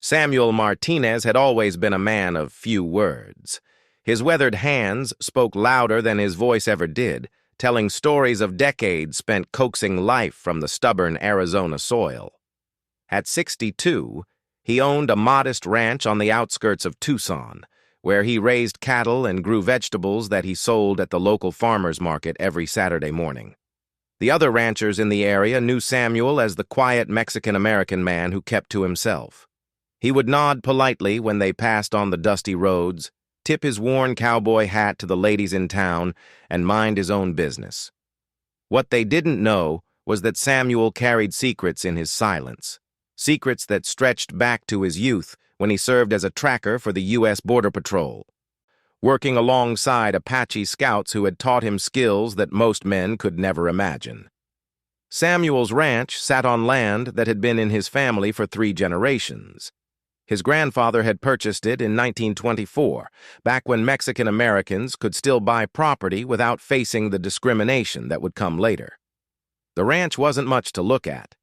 Samuel Martinez had always been a man of few words. His weathered hands spoke louder than his voice ever did, telling stories of decades spent coaxing life from the stubborn Arizona soil. At 62, he owned a modest ranch on the outskirts of Tucson, where he raised cattle and grew vegetables that he sold at the local farmers market every Saturday morning. The other ranchers in the area knew Samuel as the quiet Mexican-American man who kept to himself. He would nod politely when they passed on the dusty roads, tip his worn cowboy hat to the ladies in town, and mind his own business. What they didn't know was that Samuel carried secrets in his silence, secrets that stretched back to his youth when he served as a tracker for the U.S. Border Patrol, working alongside Apache scouts who had taught him skills that most men could never imagine. Samuel's ranch sat on land that had been in his family for 3 generations. His grandfather had purchased it in 1924, back when Mexican Americans could still buy property without facing the discrimination that would come later. The ranch wasn't much to look at.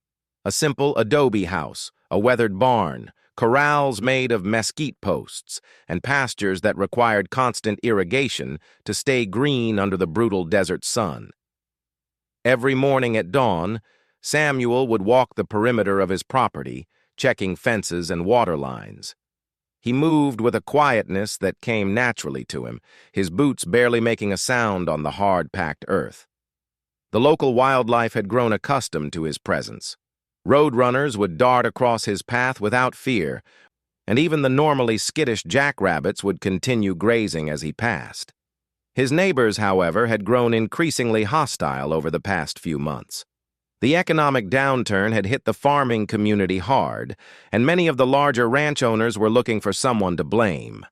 A simple adobe house, a weathered barn, corrals made of mesquite posts, and pastures that required constant irrigation to stay green under the brutal desert sun. Every morning at dawn, Samuel would walk the perimeter of his property, checking fences and water lines. He moved with a quietness that came naturally to him, his boots barely making a sound on the hard-packed earth. The local wildlife had grown accustomed to his presence. Roadrunners would dart across his path without fear, and even the normally skittish jackrabbits would continue grazing as he passed. His neighbors, however, had grown increasingly hostile over the past few months. The economic downturn had hit the farming community hard, and many of the larger ranch owners were looking for someone to blame.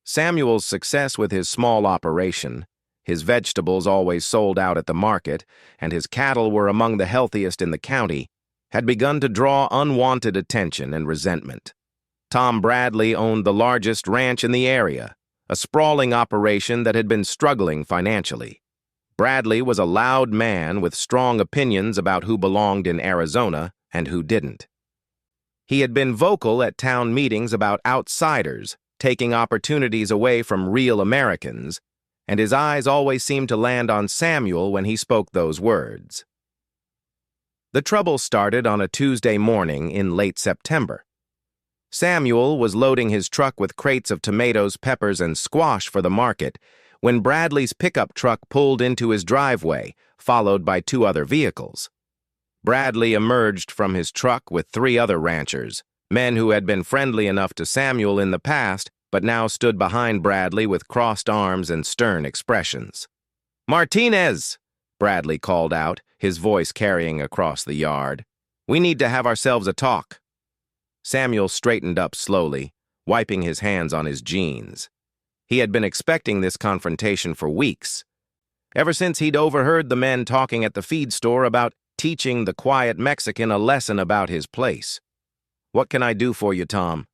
Samuel's success with his small operation, his vegetables always sold out at the market, and his cattle were among the healthiest in the county, had begun to draw unwanted attention and resentment. Tom Bradley owned the largest ranch in the area, a sprawling operation that had been struggling financially. Bradley was a loud man with strong opinions about who belonged in Arizona and who didn't. He had been vocal at town meetings about outsiders taking opportunities away from real Americans, and his eyes always seemed to land on Samuel when he spoke those words. The trouble started on a Tuesday morning in late September. Samuel was loading his truck with crates of tomatoes, peppers, and squash for the market when Bradley's pickup truck pulled into his driveway, followed by 2 other vehicles. Bradley emerged from his truck with 3 other ranchers, men who had been friendly enough to Samuel in the past, but now stood behind Bradley with crossed arms and stern expressions. "Martinez!" Bradley called out, his voice carrying across the yard. "We need to have ourselves a talk." Samuel straightened up slowly, wiping his hands on his jeans. He had been expecting this confrontation for weeks, ever since he'd overheard the men talking at the feed store about teaching the quiet Mexican a lesson about his place. "What can I do for you, Tom?"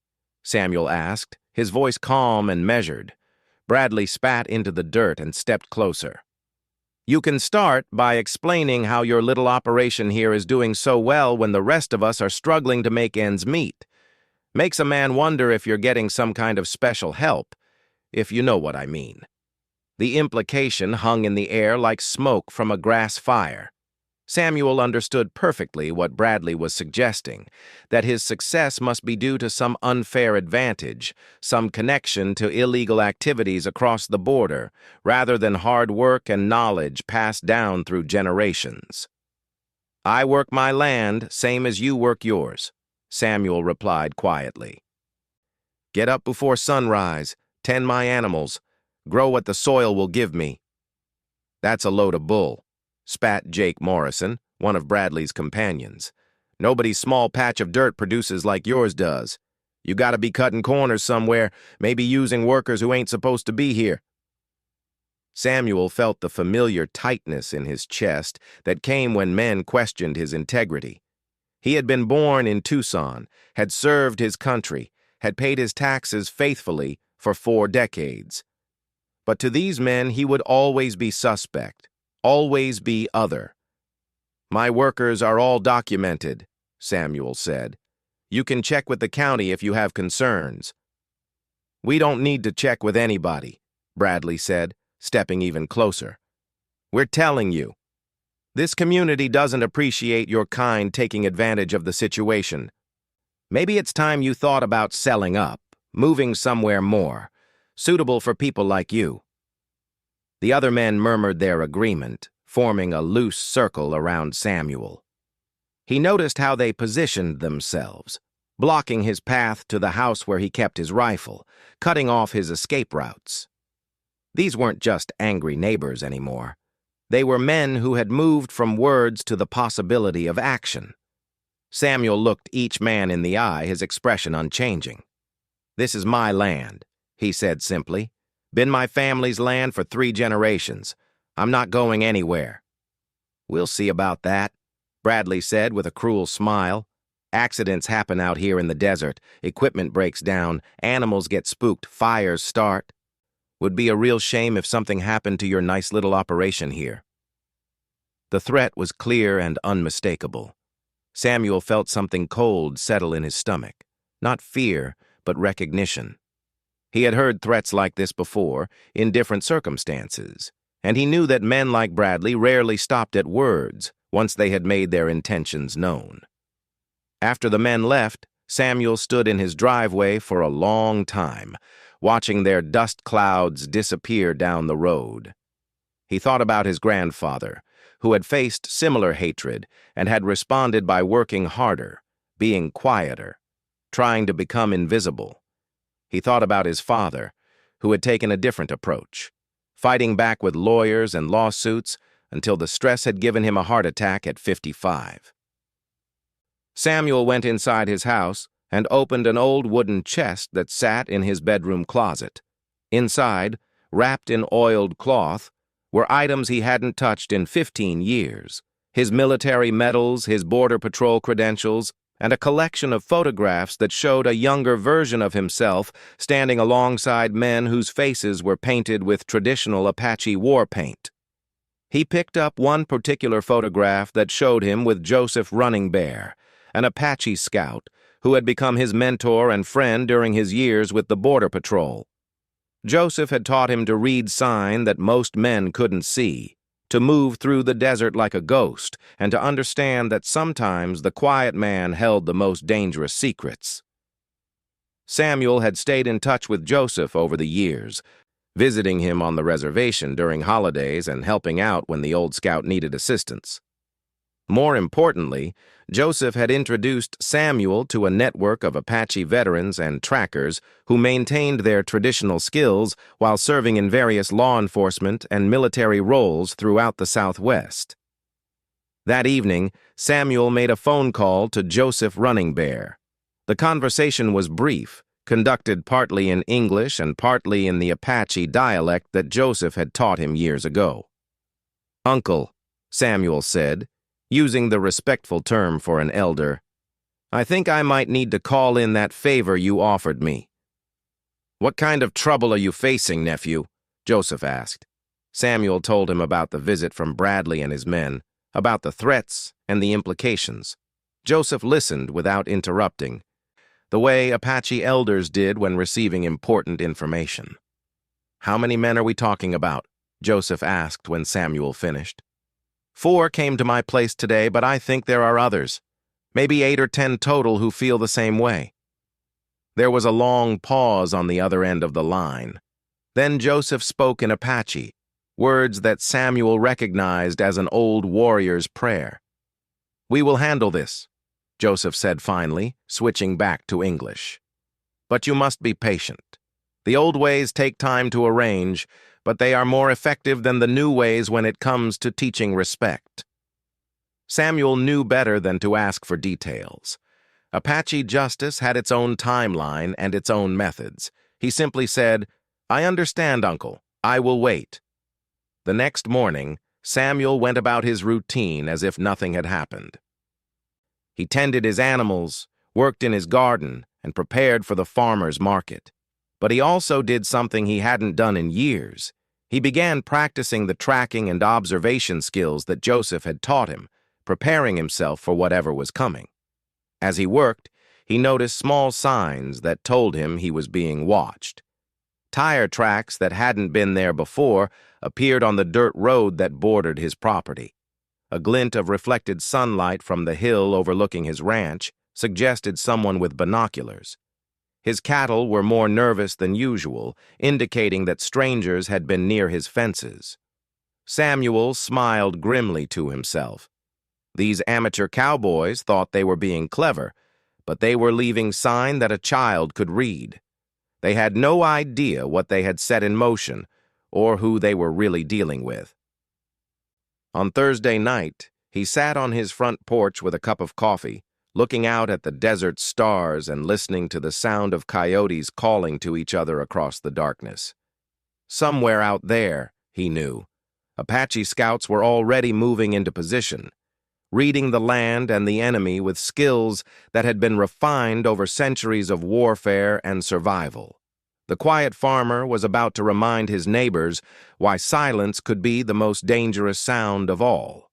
Samuel asked, his voice calm and measured. Bradley spat into the dirt and stepped closer. "You can start by explaining how your little operation here is doing so well when the rest of us are struggling to make ends meet. Makes a man wonder if you're getting some kind of special help, if you know what I mean." The implication hung in the air like smoke from a grass fire. Samuel understood perfectly what Bradley was suggesting, that his success must be due to some unfair advantage, some connection to illegal activities across the border, rather than hard work and knowledge passed down through generations. "I work my land, same as you work yours," Samuel replied quietly. "Get up before sunrise, tend my animals, grow what the soil will give me." "That's a load of bull," spat Jake Morrison, one of Bradley's companions. "Nobody's small patch of dirt produces like yours does. You gotta be cutting corners somewhere, maybe using workers who ain't supposed to be here." Samuel felt the familiar tightness in his chest that came when men questioned his integrity. He had been born in Tucson, had served his country, had paid his taxes faithfully for 4 decades. But to these men, he would always be suspect, always be other. "My workers are all documented," Samuel said. You can check with the county if you have concerns." "We don't need to check with anybody," Bradley said, stepping even closer. "We're telling you. This community doesn't appreciate your kind taking advantage of the situation. Maybe it's time you thought about selling up, moving somewhere more, suitable for people like you." The other men murmured their agreement, forming a loose circle around Samuel. He noticed how they positioned themselves, blocking his path to the house where he kept his rifle, cutting off his escape routes. These weren't just angry neighbors anymore. They were men who had moved from words to the possibility of action. Samuel looked each man in the eye, his expression unchanging. "This is my land," he said simply. "Been my family's land for 3 generations. I'm not going anywhere." "We'll see about that," Bradley said with a cruel smile. "Accidents happen out here in the desert. Equipment breaks down, animals get spooked, fires start. Would be a real shame if something happened to your nice little operation here." The threat was clear and unmistakable. Samuel felt something cold settle in his stomach. Not fear, but recognition. He had heard threats like this before, in different circumstances, and he knew that men like Bradley rarely stopped at words once they had made their intentions known. After the men left, Samuel stood in his driveway for a long time, watching their dust clouds disappear down the road. He thought about his grandfather, who had faced similar hatred and had responded by working harder, being quieter, trying to become invisible. He thought about his father, who had taken a different approach, fighting back with lawyers and lawsuits until the stress had given him a heart attack at 55. Samuel went inside his house and opened an old wooden chest that sat in his bedroom closet. Inside, wrapped in oiled cloth, were items he hadn't touched in 15 years. His military medals, his border patrol credentials, and a collection of photographs that showed a younger version of himself standing alongside men whose faces were painted with traditional Apache war paint. He picked up one particular photograph that showed him with Joseph Running Bear, an Apache scout who had become his mentor and friend during his years with the Border Patrol. Joseph had taught him to read sign that most men couldn't see, to move through the desert like a ghost, and to understand that sometimes the quiet man held the most dangerous secrets. Samuel had stayed in touch with Joseph over the years, visiting him on the reservation during holidays and helping out when the old scout needed assistance. More importantly, Joseph had introduced Samuel to a network of Apache veterans and trackers who maintained their traditional skills while serving in various law enforcement and military roles throughout the Southwest. That evening, Samuel made a phone call to Joseph Running Bear. The conversation was brief, conducted partly in English and partly in the Apache dialect that Joseph had taught him years ago. "Uncle," Samuel said, using the respectful term for an elder, "I think I might need to call in that favor you offered me." "What kind of trouble are you facing, nephew?" Joseph asked. Samuel told him about the visit from Bradley and his men, about the threats and the implications. Joseph listened without interrupting, the way Apache elders did when receiving important information. "How many men are we talking about?" Joseph asked when Samuel finished. "4 came to my place today, but I think there are others. Maybe 8 or 10 total who feel the same way." There was a long pause on the other end of the line. Then Joseph spoke in Apache, words that Samuel recognized as an old warrior's prayer. "We will handle this," Joseph said finally, switching back to English. "But you must be patient. The old ways take time to arrange, but they are more effective than the new ways when it comes to teaching respect." Samuel knew better than to ask for details. Apache justice had its own timeline and its own methods. He simply said, "I understand, Uncle. I will wait." The next morning, Samuel went about his routine as if nothing had happened. He tended his animals, worked in his garden, and prepared for the farmer's market. But he also did something he hadn't done in years. He began practicing the tracking and observation skills that Joseph had taught him, preparing himself for whatever was coming. As he worked, he noticed small signs that told him he was being watched. Tire tracks that hadn't been there before appeared on the dirt road that bordered his property. A glint of reflected sunlight from the hill overlooking his ranch suggested someone with binoculars. His cattle were more nervous than usual, indicating that strangers had been near his fences. Samuel smiled grimly to himself. These amateur cowboys thought they were being clever, but they were leaving sign that a child could read. They had no idea what they had set in motion or who they were really dealing with. On Thursday night, he sat on his front porch with a cup of coffee, looking out at the desert stars and listening to the sound of coyotes calling to each other across the darkness. Somewhere out there, he knew, Apache scouts were already moving into position, reading the land and the enemy with skills that had been refined over centuries of warfare and survival. The quiet farmer was about to remind his neighbors why silence could be the most dangerous sound of all.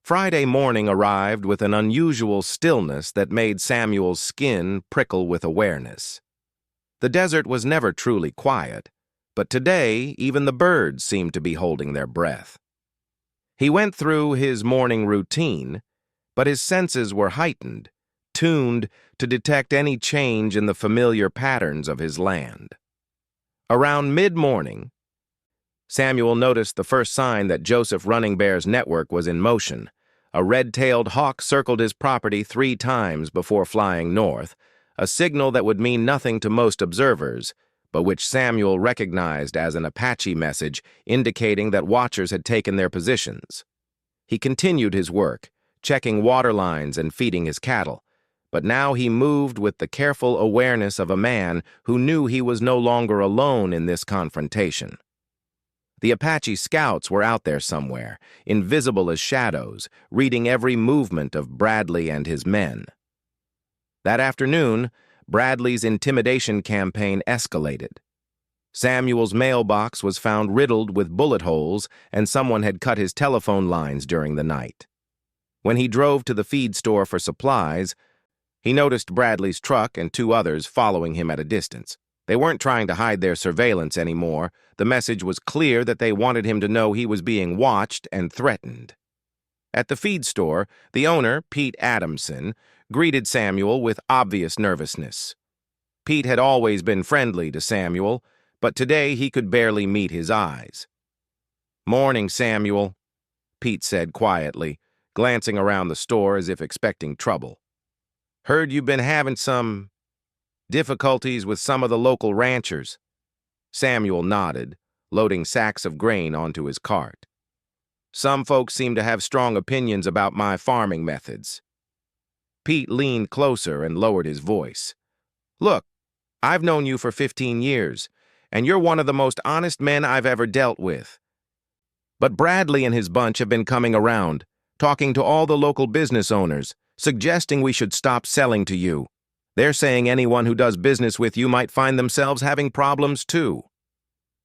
Friday morning arrived with an unusual stillness that made Samuel's skin prickle with awareness. The desert was never truly quiet, but today even the birds seemed to be holding their breath. He went through his morning routine, but his senses were heightened, tuned to detect any change in the familiar patterns of his land. Around mid-morning, Samuel noticed the first sign that Joseph Running Bear's network was in motion. A red-tailed hawk circled his property 3 times before flying north, a signal that would mean nothing to most observers, but which Samuel recognized as an Apache message indicating that watchers had taken their positions. He continued his work, checking water lines and feeding his cattle, but now he moved with the careful awareness of a man who knew he was no longer alone in this confrontation. The Apache scouts were out there somewhere, invisible as shadows, reading every movement of Bradley and his men. That afternoon, Bradley's intimidation campaign escalated. Samuel's mailbox was found riddled with bullet holes, and someone had cut his telephone lines during the night. When he drove to the feed store for supplies, he noticed Bradley's truck and 2 others following him at a distance. They weren't trying to hide their surveillance anymore. The message was clear that they wanted him to know he was being watched and threatened. At the feed store, the owner, Pete Adamson, greeted Samuel with obvious nervousness. Pete had always been friendly to Samuel, but today he could barely meet his eyes. "Morning, Samuel," Pete said quietly, glancing around the store as if expecting trouble. "Heard you've been having some difficulties with some of the local ranchers." Samuel nodded, loading sacks of grain onto his cart. "Some folks seem to have strong opinions about my farming methods." Pete leaned closer and lowered his voice. "Look, I've known you for 15 years, and you're one of the most honest men I've ever dealt with. But Bradley and his bunch have been coming around, talking to all the local business owners, suggesting we should stop selling to you. They're saying anyone who does business with you might find themselves having problems too."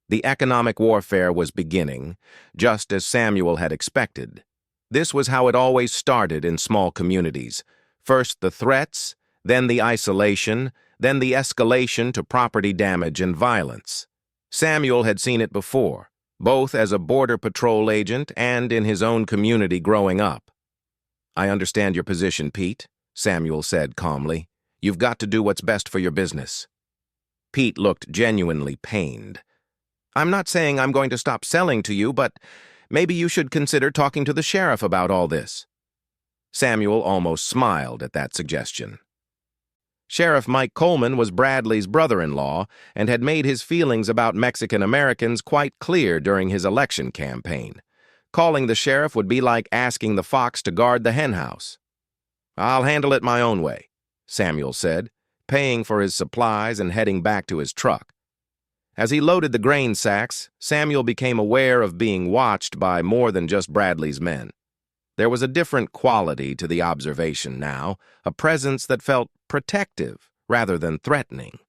The economic warfare was beginning, just as Samuel had expected. This was how it always started in small communities. First the threats, then the isolation, then the escalation to property damage and violence. Samuel had seen it before, both as a border patrol agent and in his own community growing up. "I understand your position, Pete," Samuel said calmly. "You've got to do what's best for your business." Pete looked genuinely pained. "I'm not saying I'm going to stop selling to you, but maybe you should consider talking to the sheriff about all this." Samuel almost smiled at that suggestion. Sheriff Mike Coleman was Bradley's brother-in-law and had made his feelings about Mexican Americans quite clear during his election campaign. Calling the sheriff would be like asking the fox to guard the henhouse. "I'll handle it my own way," Samuel said, paying for his supplies and heading back to his truck. As he loaded the grain sacks, Samuel became aware of being watched by more than just Bradley's men. There was a different quality to the observation now, a presence that felt protective rather than threatening.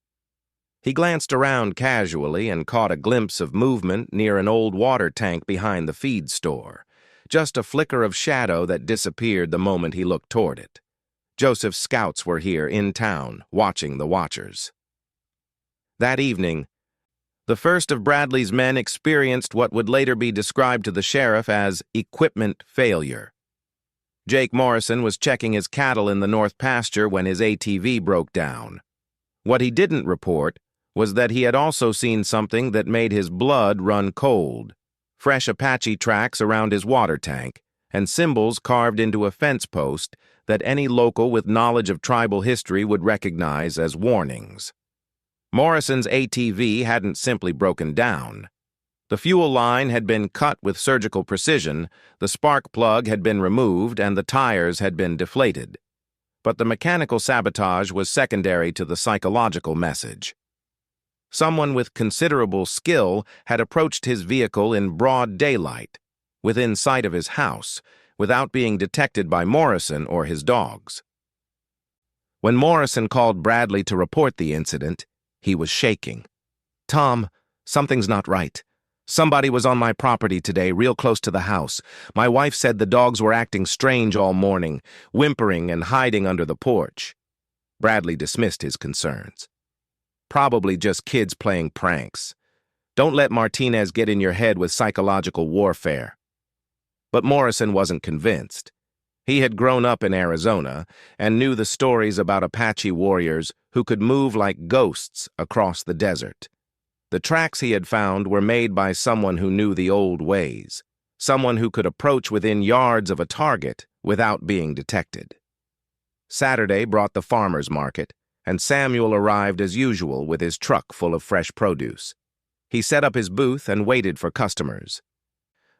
He glanced around casually and caught a glimpse of movement near an old water tank behind the feed store, just a flicker of shadow that disappeared the moment he looked toward it. Joseph's scouts were here in town, watching the watchers. That evening, the first of Bradley's men experienced what would later be described to the sheriff as equipment failure. Jake Morrison was checking his cattle in the north pasture when his ATV broke down. What he didn't report was that he had also seen something that made his blood run cold: fresh Apache tracks around his water tank, and symbols carved into a fence post that any local with knowledge of tribal history would recognize as warnings. Morrison's ATV hadn't simply broken down. The fuel line had been cut with surgical precision, the spark plug had been removed, and the tires had been deflated. But the mechanical sabotage was secondary to the psychological message. Someone with considerable skill had approached his vehicle in broad daylight, within sight of his house, without being detected by Morrison or his dogs. When Morrison called Bradley to report the incident, he was shaking. "Tom, something's not right. Somebody was on my property today, real close to the house. My wife said the dogs were acting strange all morning, whimpering and hiding under the porch." Bradley dismissed his concerns. "Probably just kids playing pranks. Don't let Martinez get in your head with psychological warfare." But Morrison wasn't convinced. He had grown up in Arizona and knew the stories about Apache warriors who could move like ghosts across the desert. The tracks he had found were made by someone who knew the old ways, someone who could approach within yards of a target without being detected. Saturday brought the farmer's market, and Samuel arrived as usual with his truck full of fresh produce. He set up his booth and waited for customers,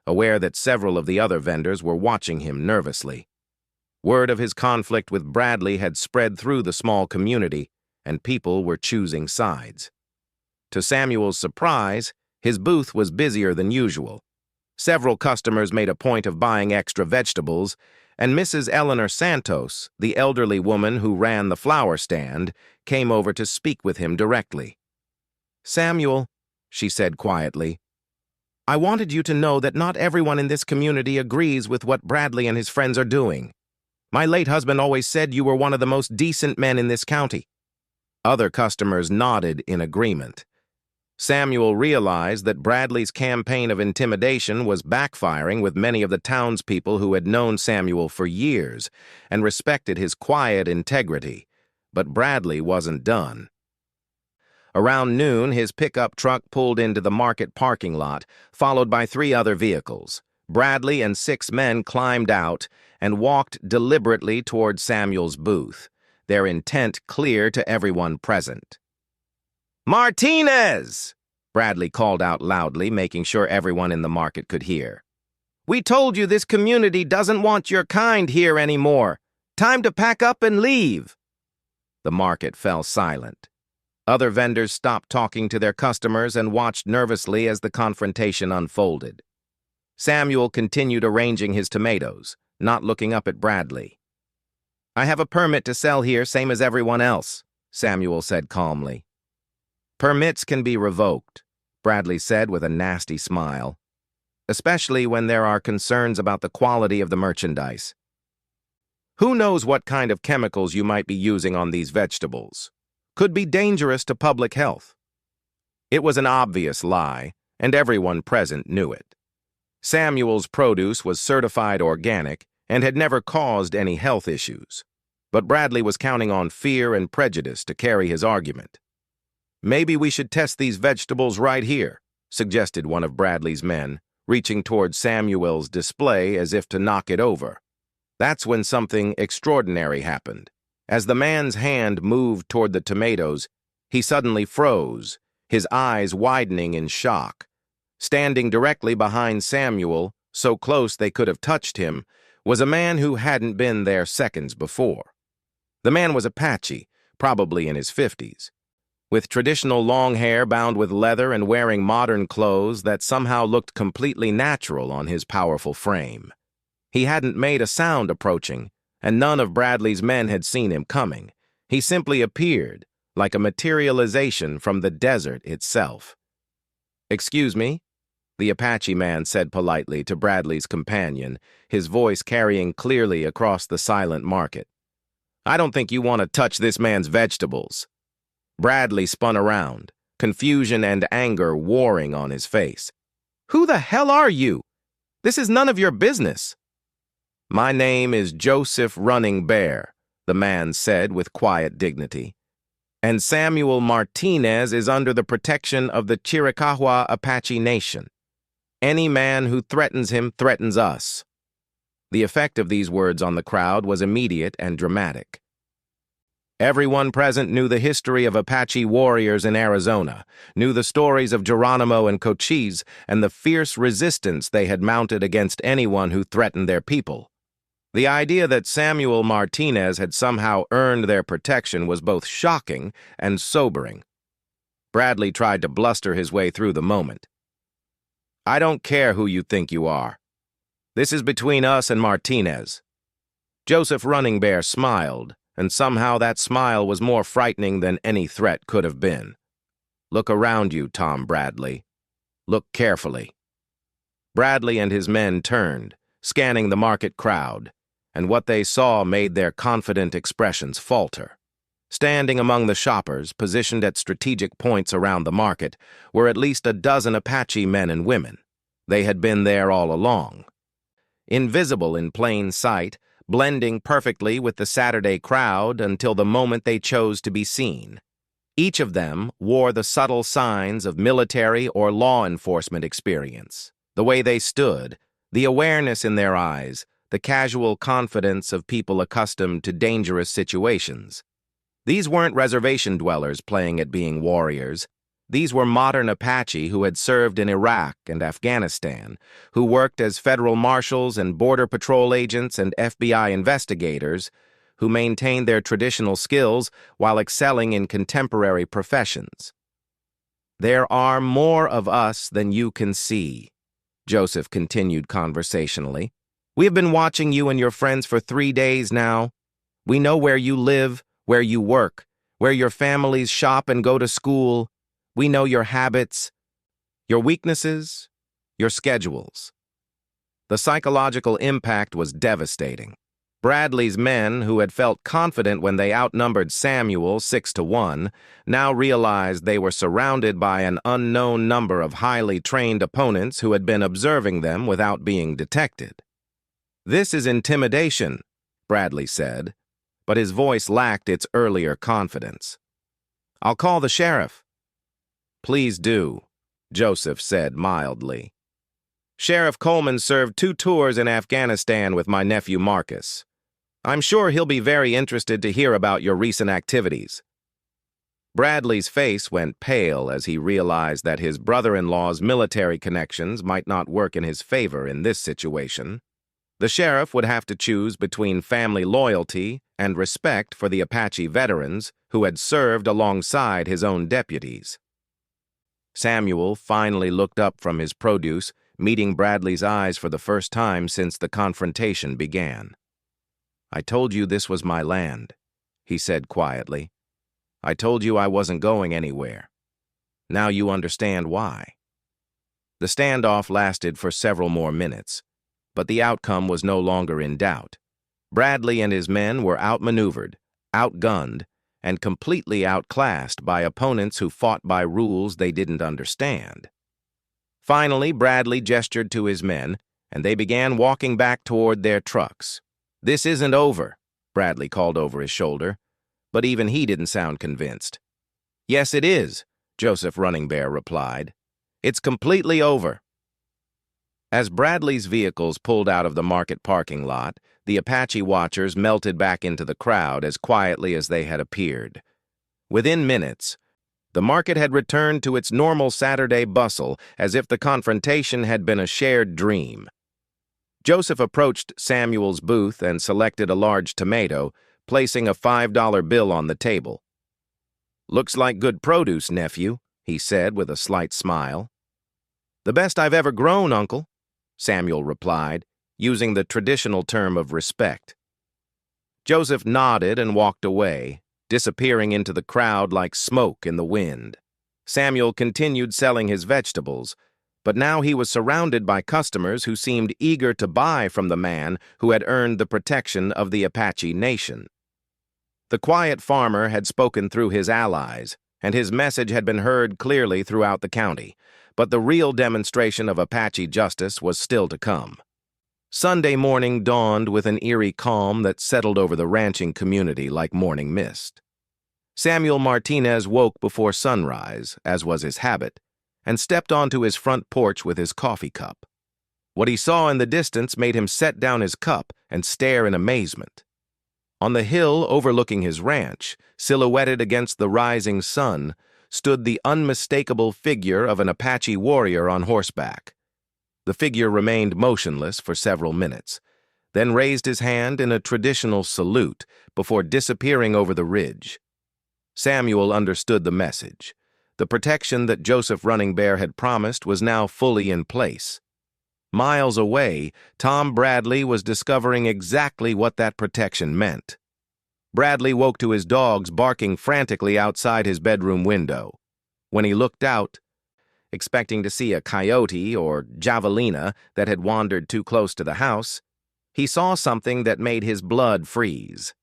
aware that several of the other vendors were watching him nervously. Word of his conflict with Bradley had spread through the small community, and people were choosing sides. To Samuel's surprise, his booth was busier than usual. Several customers made a point of buying extra vegetables, and Mrs. Eleanor Santos, the elderly woman who ran the flower stand, came over to speak with him directly. "Samuel," she said quietly, "I wanted you to know that not everyone in this community agrees with what Bradley and his friends are doing. My late husband always said you were one of the most decent men in this county." Other customers nodded in agreement. Samuel realized that Bradley's campaign of intimidation was backfiring with many of the townspeople who had known Samuel for years and respected his quiet integrity. But Bradley wasn't done. Around noon, his pickup truck pulled into the market parking lot, followed by 3 other vehicles. Bradley and 6 men climbed out and walked deliberately toward Samuel's booth, their intent clear to everyone present. "Martinez!" Bradley called out loudly, making sure everyone in the market could hear. "We told you this community doesn't want your kind here anymore. Time to pack up and leave." The market fell silent. Other vendors stopped talking to their customers and watched nervously as the confrontation unfolded. Samuel continued arranging his tomatoes, not looking up at Bradley. "I have a permit to sell here, same as everyone else," Samuel said calmly. "Permits can be revoked," Bradley said with a nasty smile, "especially when there are concerns about the quality of the merchandise. Who knows what kind of chemicals you might be using on these vegetables? Could be dangerous to public health." It was an obvious lie, and everyone present knew it. Samuel's produce was certified organic and had never caused any health issues. But Bradley was counting on fear and prejudice to carry his argument. "Maybe we should test these vegetables right here," suggested one of Bradley's men, reaching toward Samuel's display as if to knock it over. That's when something extraordinary happened. As the man's hand moved toward the tomatoes, he suddenly froze, his eyes widening in shock. Standing directly behind Samuel, so close they could have touched him, was a man who hadn't been there seconds before. The man was Apache, probably in his 50s. With traditional long hair bound with leather and wearing modern clothes that somehow looked completely natural on his powerful frame. He hadn't made a sound approaching, and none of Bradley's men had seen him coming. He simply appeared, like a materialization from the desert itself. "Excuse me?" the Apache man said politely to Bradley's companion, his voice carrying clearly across the silent market. I don't think you want to touch this man's vegetables." Bradley spun around, confusion and anger warring on his face. "Who the hell are you? This is none of your business." "My name is Joseph Running Bear," the man said with quiet dignity. "And Samuel Martinez is under the protection of the Chiricahua Apache Nation. Any man who threatens him threatens us." The effect of these words on the crowd was immediate and dramatic. Everyone present knew the history of Apache warriors in Arizona, knew the stories of Geronimo and Cochise, and the fierce resistance they had mounted against anyone who threatened their people. The idea that Samuel Martinez had somehow earned their protection was both shocking and sobering. Bradley tried to bluster his way through the moment. "I don't care who you think you are. This is between us and Martinez." Joseph Running Bear smiled, and somehow that smile was more frightening than any threat could have been. "Look around you, Tom Bradley. Look carefully." Bradley and his men turned, scanning the market crowd, and what they saw made their confident expressions falter. Standing among the shoppers, positioned at strategic points around the market, were at least a dozen Apache men and women. They had been there all along. Invisible in plain sight, blending perfectly with the Saturday crowd until the moment they chose to be seen. Each of them wore the subtle signs of military or law enforcement experience. The way they stood, the awareness in their eyes, the casual confidence of people accustomed to dangerous situations. These weren't reservation dwellers playing at being warriors. These were modern Apache who had served in Iraq and Afghanistan, who worked as federal marshals and border patrol agents and FBI investigators, who maintained their traditional skills while excelling in contemporary professions. "There are more of us than you can see," Joseph continued conversationally. "We have been watching you and your friends for 3 days now. We know where you live, where you work, where your families shop and go to school. We know your habits, your weaknesses, your schedules." The psychological impact was devastating. Bradley's men, who had felt confident when they outnumbered Samuel 6-1, now realized they were surrounded by an unknown number of highly trained opponents who had been observing them without being detected. "This is intimidation," Bradley said, but his voice lacked its earlier confidence. "I'll call the sheriff." "Please do," Joseph said mildly. "Sheriff Coleman served 2 tours in Afghanistan with my nephew Marcus. I'm sure he'll be very interested to hear about your recent activities." Bradley's face went pale as he realized that his brother-in-law's military connections might not work in his favor in this situation. The sheriff would have to choose between family loyalty and respect for the Apache veterans who had served alongside his own deputies. Samuel finally looked up from his produce, meeting Bradley's eyes for the first time since the confrontation began. "I told you this was my land," he said quietly. "I told you I wasn't going anywhere. Now you understand why." The standoff lasted for several more minutes, but the outcome was no longer in doubt. Bradley and his men were outmaneuvered, outgunned, and completely outclassed by opponents who fought by rules they didn't understand. Finally, Bradley gestured to his men, and they began walking back toward their trucks. "This isn't over," Bradley called over his shoulder, but even he didn't sound convinced. "Yes, it is," Joseph Running Bear replied. "It's completely over." As Bradley's vehicles pulled out of the market parking lot, the Apache watchers melted back into the crowd as quietly as they had appeared. Within minutes, the market had returned to its normal Saturday bustle as if the confrontation had been a shared dream. Joseph approached Samuel's booth and selected a large tomato, placing a $5 bill on the table. "Looks like good produce, nephew," he said with a slight smile. "The best I've ever grown, Uncle," Samuel replied, using the traditional term of respect. Joseph nodded and walked away, disappearing into the crowd like smoke in the wind. Samuel continued selling his vegetables, but now he was surrounded by customers who seemed eager to buy from the man who had earned the protection of the Apache Nation. The quiet farmer had spoken through his allies, and his message had been heard clearly throughout the county, but the real demonstration of Apache justice was still to come. Sunday morning dawned with an eerie calm that settled over the ranching community like morning mist. Samuel Martinez woke before sunrise, as was his habit, and stepped onto his front porch with his coffee cup. What he saw in the distance made him set down his cup and stare in amazement. On the hill overlooking his ranch, silhouetted against the rising sun, stood the unmistakable figure of an Apache warrior on horseback. The figure remained motionless for several minutes, then raised his hand in a traditional salute before disappearing over the ridge. Samuel understood the message. The protection that Joseph Running Bear had promised was now fully in place. Miles away, Tom Bradley was discovering exactly what that protection meant. Bradley woke to his dogs barking frantically outside his bedroom window. When he looked out, expecting to see a coyote or javelina that had wandered too close to the house, he saw something that made his blood freeze.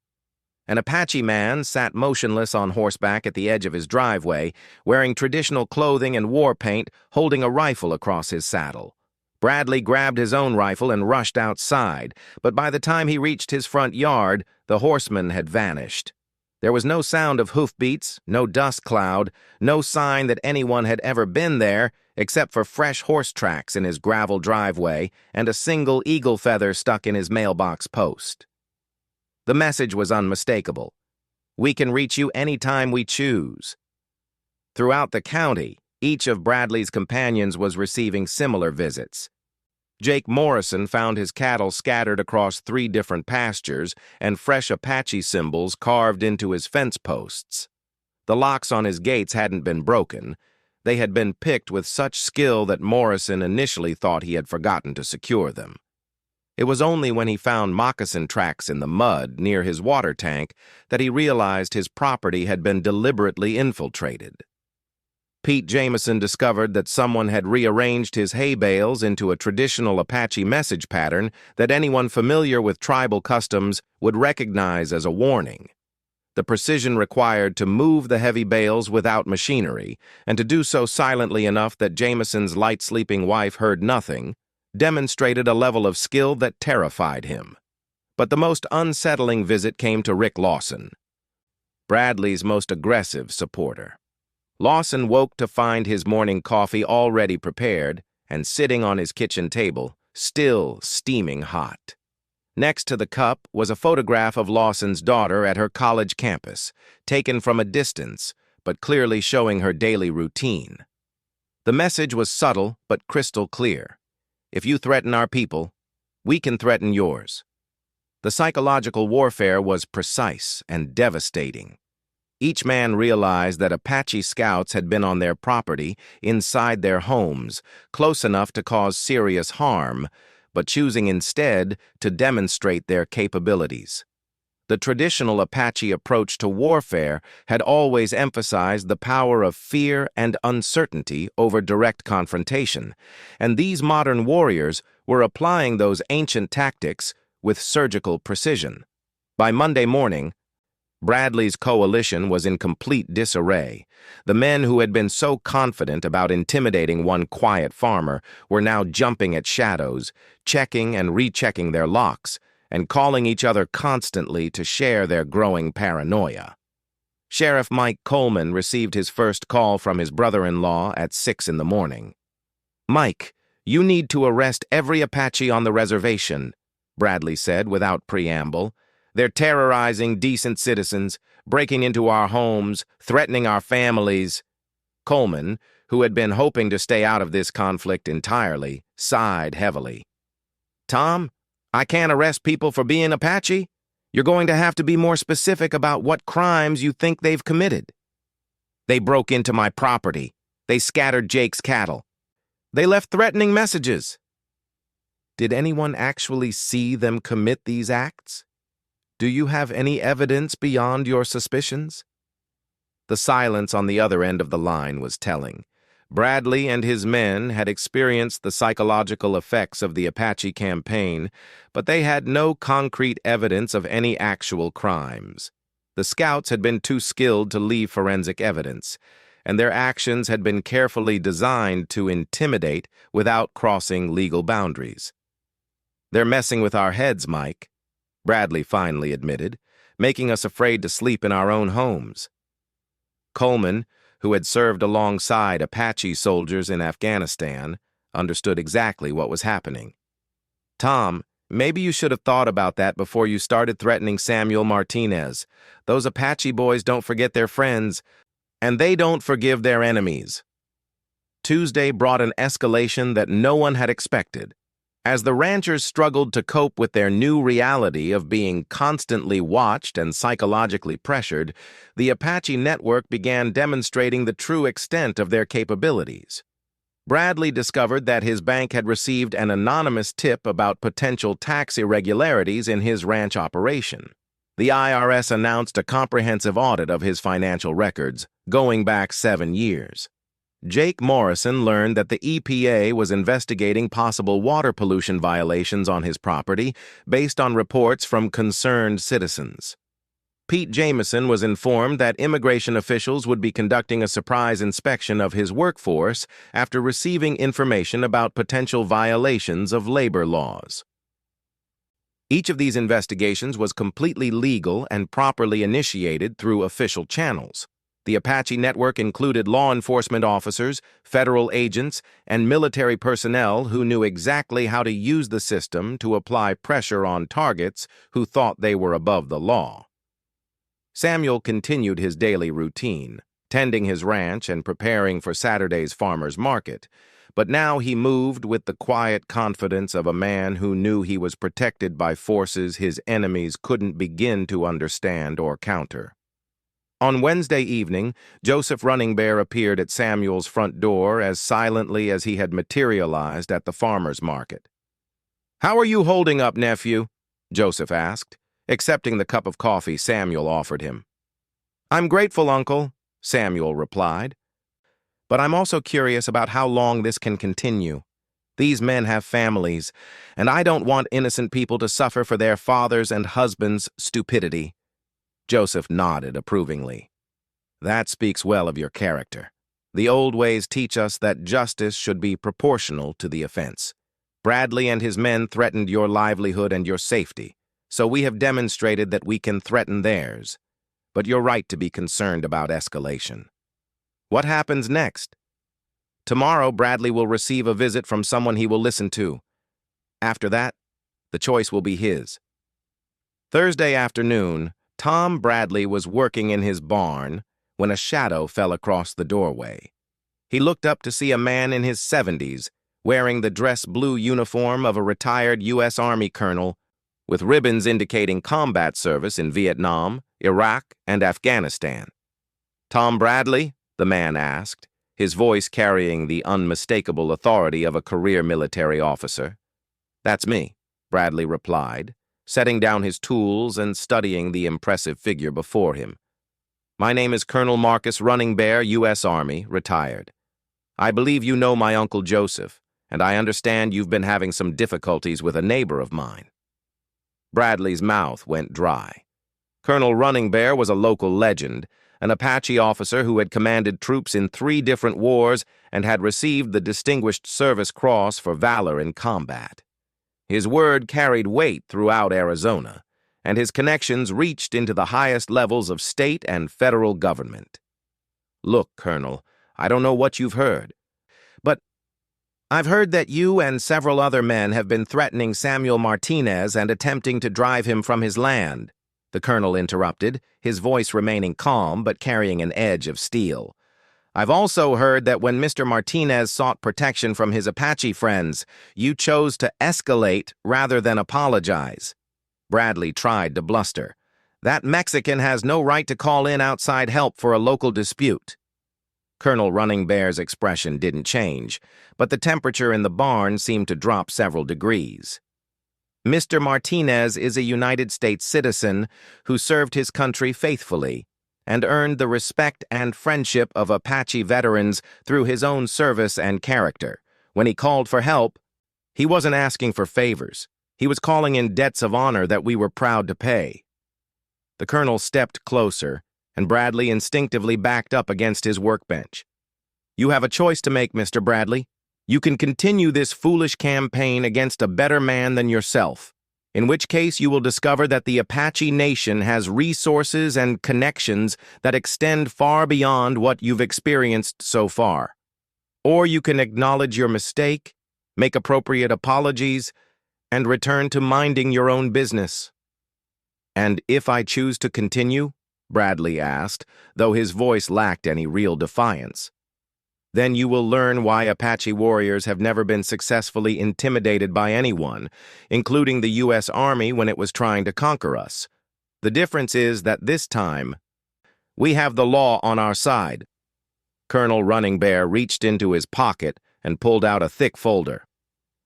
An Apache man sat motionless on horseback at the edge of his driveway, wearing traditional clothing and war paint, holding a rifle across his saddle. Bradley grabbed his own rifle and rushed outside, but by the time he reached his front yard, the horseman had vanished. There was no sound of hoofbeats, no dust cloud, no sign that anyone had ever been there, except for fresh horse tracks in his gravel driveway and a single eagle feather stuck in his mailbox post. The message was unmistakable. We can reach you anytime we choose. Throughout the county, each of Bradley's companions was receiving similar visits. Jake Morrison found his cattle scattered across 3 different pastures and fresh Apache symbols carved into his fence posts. The locks on his gates hadn't been broken. They had been picked with such skill that Morrison initially thought he had forgotten to secure them. It was only when he found moccasin tracks in the mud near his water tank that he realized his property had been deliberately infiltrated. Pete Jameson discovered that someone had rearranged his hay bales into a traditional Apache message pattern that anyone familiar with tribal customs would recognize as a warning. The precision required to move the heavy bales without machinery, and to do so silently enough that Jameson's light-sleeping wife heard nothing, demonstrated a level of skill that terrified him. But the most unsettling visit came to Rick Lawson, Bradley's most aggressive supporter. Lawson woke to find his morning coffee already prepared and sitting on his kitchen table, still steaming hot. Next to the cup was a photograph of Lawson's daughter at her college campus, taken from a distance, but clearly showing her daily routine. The message was subtle but crystal clear. If you threaten our people, we can threaten yours. The psychological warfare was precise and devastating. Each man realized that Apache scouts had been on their property, inside their homes, close enough to cause serious harm, but choosing instead to demonstrate their capabilities. The traditional Apache approach to warfare had always emphasized the power of fear and uncertainty over direct confrontation, and these modern warriors were applying those ancient tactics with surgical precision. By Monday morning, Bradley's coalition was in complete disarray. The men who had been so confident about intimidating one quiet farmer were now jumping at shadows, checking and rechecking their locks, and calling each other constantly to share their growing paranoia. Sheriff Mike Coleman received his first call from his brother-in-law at 6 in the morning. "Mike, you need to arrest every Apache on the reservation," Bradley said without preamble. "They're terrorizing decent citizens, breaking into our homes, threatening our families." Coleman, who had been hoping to stay out of this conflict entirely, sighed heavily. "Tom, I can't arrest people for being Apache. You're going to have to be more specific about what crimes you think they've committed." "They broke into my property. They scattered Jake's cattle. They left threatening messages." "Did anyone actually see them commit these acts? Do you have any evidence beyond your suspicions?" The silence on the other end of the line was telling. Bradley and his men had experienced the psychological effects of the Apache campaign, but they had no concrete evidence of any actual crimes. The scouts had been too skilled to leave forensic evidence, and their actions had been carefully designed to intimidate without crossing legal boundaries. "They're messing with our heads, Mike," Bradley finally admitted, "making us afraid to sleep in our own homes." Coleman, who had served alongside Apache soldiers in Afghanistan, understood exactly what was happening. "Tom, maybe you should have thought about that before you started threatening Samuel Martinez. Those Apache boys don't forget their friends, and they don't forgive their enemies." Tuesday brought an escalation that no one had expected. As the ranchers struggled to cope with their new reality of being constantly watched and psychologically pressured, the Apache network began demonstrating the true extent of their capabilities. Bradley discovered that his bank had received an anonymous tip about potential tax irregularities in his ranch operation. The IRS announced a comprehensive audit of his financial records, going back 7 years. Jake Morrison learned that the EPA was investigating possible water pollution violations on his property based on reports from concerned citizens. Pete Jameson was informed that immigration officials would be conducting a surprise inspection of his workforce after receiving information about potential violations of labor laws. Each of these investigations was completely legal and properly initiated through official channels. The Apache network included law enforcement officers, federal agents, and military personnel who knew exactly how to use the system to apply pressure on targets who thought they were above the law. Samuel continued his daily routine, tending his ranch and preparing for Saturday's farmers' market, but now he moved with the quiet confidence of a man who knew he was protected by forces his enemies couldn't begin to understand or counter. On Wednesday evening, Joseph Running Bear appeared at Samuel's front door as silently as he had materialized at the farmer's market. "How are you holding up, nephew?" Joseph asked, accepting the cup of coffee Samuel offered him. "I'm grateful, Uncle," Samuel replied. "But I'm also curious about how long this can continue. These men have families, and I don't want innocent people to suffer for their fathers' and husbands' stupidity." Joseph nodded approvingly. "That speaks well of your character. The old ways teach us that justice should be proportional to the offense. Bradley and his men threatened your livelihood and your safety, so we have demonstrated that we can threaten theirs. But you're right to be concerned about escalation. What happens next? Tomorrow, Bradley will receive a visit from someone he will listen to. After that, the choice will be his." Thursday afternoon, Tom Bradley was working in his barn when a shadow fell across the doorway. He looked up to see a man in his 70s, wearing the dress blue uniform of a retired U.S. Army colonel, with ribbons indicating combat service in Vietnam, Iraq, and Afghanistan. "Tom Bradley?" the man asked, his voice carrying the unmistakable authority of a career military officer. "That's me," Bradley replied, setting down his tools and studying the impressive figure before him. "My name is Colonel Marcus Running Bear, U.S. Army, retired. I believe you know my Uncle Joseph, and I understand you've been having some difficulties with a neighbor of mine." Bradley's mouth went dry. Colonel Running Bear was a local legend, an Apache officer who had commanded troops in 3 different wars and had received the Distinguished Service Cross for valor in combat. His word carried weight throughout Arizona, and his connections reached into the highest levels of state and federal government. "Look, Colonel, I don't know what you've heard, but I've heard that you and several other men have been threatening Samuel Martinez and attempting to drive him from his land," the colonel interrupted, his voice remaining calm but carrying an edge of steel. "I've also heard that when Mr. Martinez sought protection from his Apache friends, you chose to escalate rather than apologize." Bradley tried to bluster. "That Mexican has no right to call in outside help for a local dispute." Colonel Running Bear's expression didn't change, but the temperature in the barn seemed to drop several degrees. "Mr. Martinez is a United States citizen who served his country faithfully and earned the respect and friendship of Apache veterans through his own service and character. When he called for help, he wasn't asking for favors. He was calling in debts of honor that we were proud to pay." The colonel stepped closer, and Bradley instinctively backed up against his workbench. "You have a choice to make, Mr. Bradley. You can continue this foolish campaign against a better man than yourself, in which case you will discover that the Apache Nation has resources and connections that extend far beyond what you've experienced so far. Or you can acknowledge your mistake, make appropriate apologies, and return to minding your own business." "And if I choose to continue?" Bradley asked, though his voice lacked any real defiance. "Then you will learn why Apache warriors have never been successfully intimidated by anyone, including the U.S. Army when it was trying to conquer us. The difference is that this time, we have the law on our side." Colonel Running Bear reached into his pocket and pulled out a thick folder.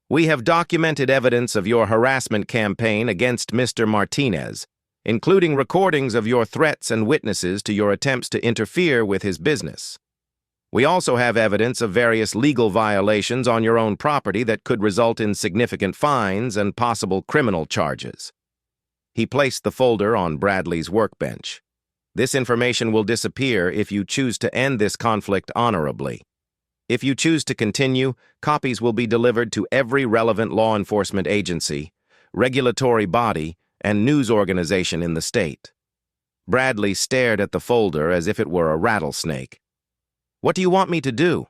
"We have documented evidence of your harassment campaign against Mr. Martinez, including recordings of your threats and witnesses to your attempts to interfere with his business. We also have evidence of various legal violations on your own property that could result in significant fines and possible criminal charges." He placed the folder on Bradley's workbench. "This information will disappear if you choose to end this conflict honorably. If you choose to continue, copies will be delivered to every relevant law enforcement agency, regulatory body, and news organization in the state." Bradley stared at the folder as if it were a rattlesnake. "What do you want me to do?"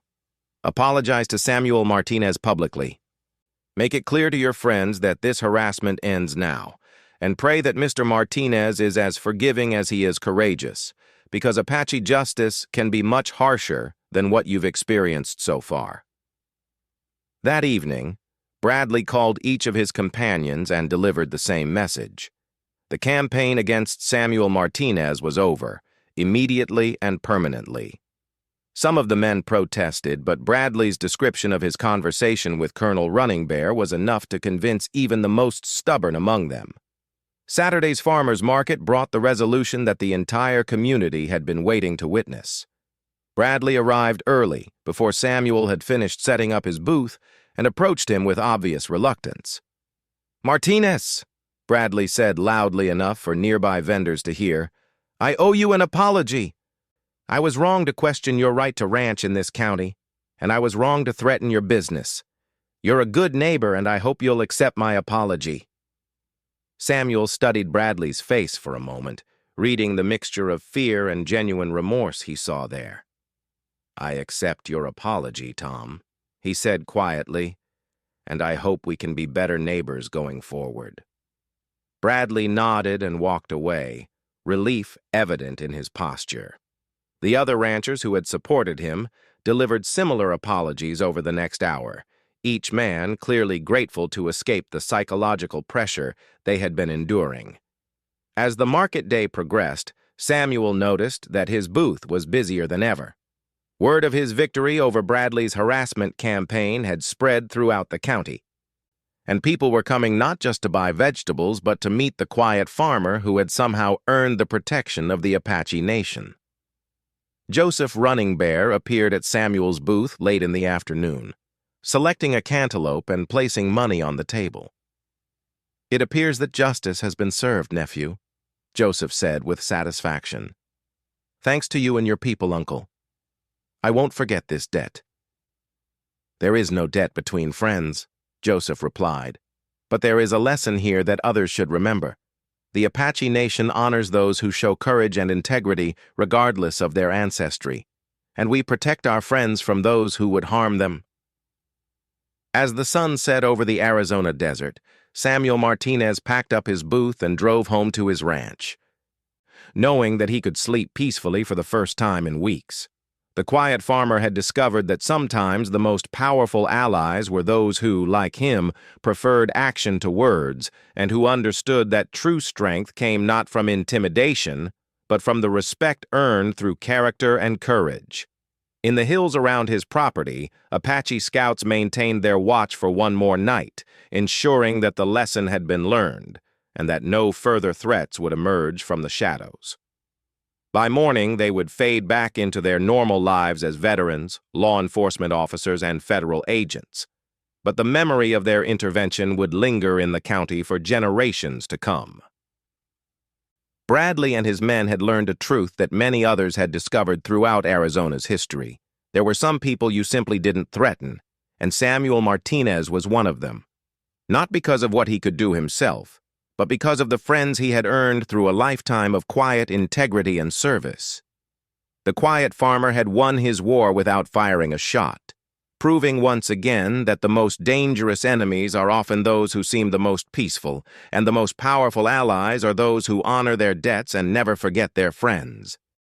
"Apologize to Samuel Martinez publicly. Make it clear to your friends that this harassment ends now, and pray that Mr. Martinez is as forgiving as he is courageous, because Apache justice can be much harsher than what you've experienced so far." That evening, Bradley called each of his companions and delivered the same message. The campaign against Samuel Martinez was over, immediately and permanently. Some of the men protested, but Bradley's description of his conversation with Colonel Running Bear was enough to convince even the most stubborn among them. Saturday's farmers' market brought the resolution that the entire community had been waiting to witness. Bradley arrived early, before Samuel had finished setting up his booth, and approached him with obvious reluctance. "Martinez," Bradley said loudly enough for nearby vendors to hear, "I owe you an apology. I was wrong to question your right to ranch in this county, and I was wrong to threaten your business. You're a good neighbor, and I hope you'll accept my apology." Samuel studied Bradley's face for a moment, reading the mixture of fear and genuine remorse he saw there. "I accept your apology, Tom," he said quietly, "and I hope we can be better neighbors going forward." Bradley nodded and walked away, relief evident in his posture. The other ranchers who had supported him delivered similar apologies over the next hour, each man clearly grateful to escape the psychological pressure they had been enduring. As the market day progressed, Samuel noticed that his booth was busier than ever. Word of his victory over Bradley's harassment campaign had spread throughout the county, and people were coming not just to buy vegetables, but to meet the quiet farmer who had somehow earned the protection of the Apache Nation. Joseph Running Bear appeared at Samuel's booth late in the afternoon, selecting a cantaloupe and placing money on the table. "It appears that justice has been served, nephew," Joseph said with satisfaction. "Thanks to you and your people, uncle. I won't forget this debt." "There is no debt between friends," Joseph replied, "but there is a lesson here that others should remember. The Apache Nation honors those who show courage and integrity regardless of their ancestry, and we protect our friends from those who would harm them." As the sun set over the Arizona desert, Samuel Martinez packed up his booth and drove home to his ranch, knowing that he could sleep peacefully for the first time in weeks. The quiet farmer had discovered that sometimes the most powerful allies were those who, like him, preferred action to words, and who understood that true strength came not from intimidation, but from the respect earned through character and courage. In the hills around his property, Apache scouts maintained their watch for one more night, ensuring that the lesson had been learned, and that no further threats would emerge from the shadows. By morning, they would fade back into their normal lives as veterans, law enforcement officers, and federal agents. But the memory of their intervention would linger in the county for generations to come. Bradley and his men had learned a truth that many others had discovered throughout Arizona's history. There were some people you simply didn't threaten, and Samuel Martinez was one of them. Not because of what he could do himself, but because of the friends he had earned through a lifetime of quiet integrity and service. The quiet farmer had won his war without firing a shot, proving once again that the most dangerous enemies are often those who seem the most peaceful, and the most powerful allies are those who honor their debts and never forget their friends.